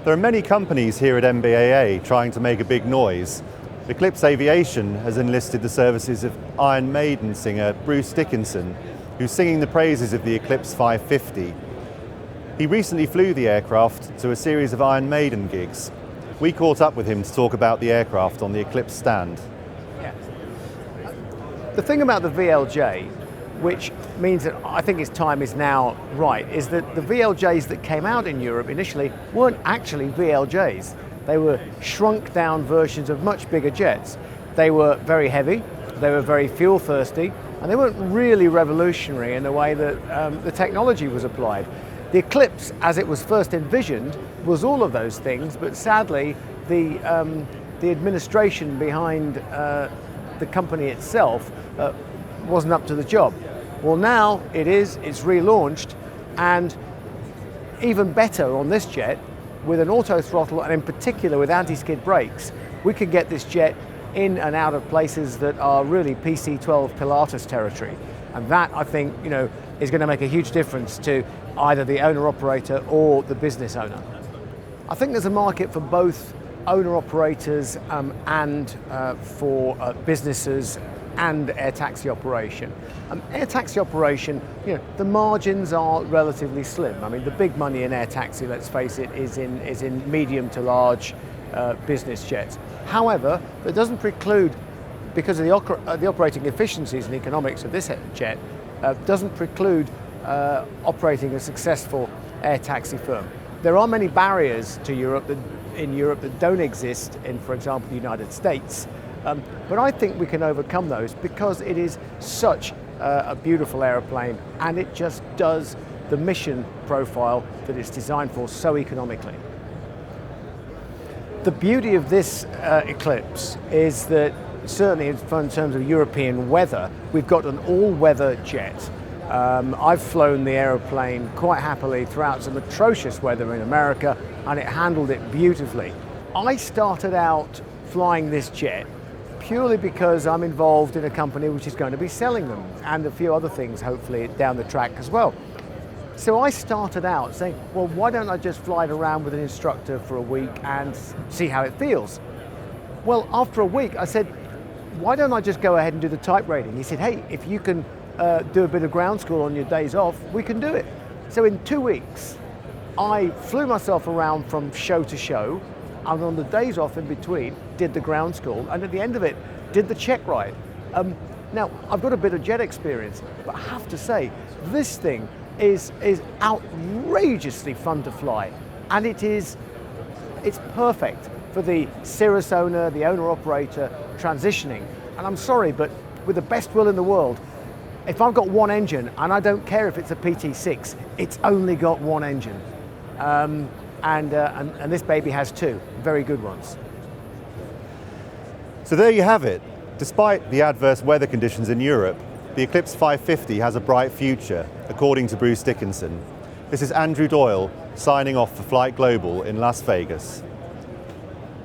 There are many companies here at NBAA trying to make a big noise. Eclipse Aviation has enlisted the services of Iron Maiden singer Bruce Dickinson, who's singing the praises of the Eclipse 550. He recently flew the aircraft to a series of Iron Maiden gigs. We caught up with him to talk about the aircraft on the Eclipse stand. Yeah. The thing about the VLJ, which means that I think its time is now right, is that the VLJs that came out in Europe initially weren't actually VLJs. They were shrunk down versions of much bigger jets. They were very heavy, they were very fuel thirsty, and they weren't really revolutionary in the way that the technology was applied. The Eclipse, as it was first envisioned, was all of those things, but sadly the administration behind the company itself wasn't up to the job. Well, now it's relaunched, and even better on this jet, with an auto throttle and in particular with anti-skid brakes, we can get this jet in and out of places that are really PC-12 Pilatus territory. And that, I think, is going to make a huge difference to either the owner-operator or the business owner. I think there's a market for both owner-operators and for businesses and air taxi operation. Air taxi operation, the margins are relatively slim. I mean, the big money in air taxi, let's face it, is in medium to large business jets. However, that doesn't preclude, because of the operating efficiencies and economics of this jet, doesn't preclude operating a successful air taxi firm. There are many barriers to Europe that don't exist in, for example, the United States. But I think we can overcome those because it is such a beautiful aeroplane, and it just does the mission profile that it's designed for so economically. The beauty of this Eclipse is that certainly in terms of European weather, we've got an all-weather jet. I've flown the aeroplane quite happily throughout some atrocious weather in America, and it handled it beautifully. I started out flying this jet purely because I'm involved in a company which is going to be selling them, and a few other things hopefully down the track as well. So I started out saying, well, why don't I just fly it around with an instructor for a week and see how it feels? Well, after a week I said, why don't I just go ahead and do the type rating? He said, hey, if you can do a bit of ground school on your days off, we can do it. So in 2 weeks, I flew myself around from show to show, and on the days off in between, did the ground school, and at the end of it, did the check ride. Now, I've got a bit of jet experience, but I have to say, this thing is outrageously fun to fly, and it's perfect for the Cirrus owner, the owner-operator transitioning. And I'm sorry, but with the best will in the world, if I've got one engine, and I don't care if it's a PT6, it's only got one engine. And this baby has two, very good ones. So there you have it. Despite the adverse weather conditions in Europe, the Eclipse 550 has a bright future, according to Bruce Dickinson. This is Andrew Doyle signing off for FlightGlobal in Las Vegas.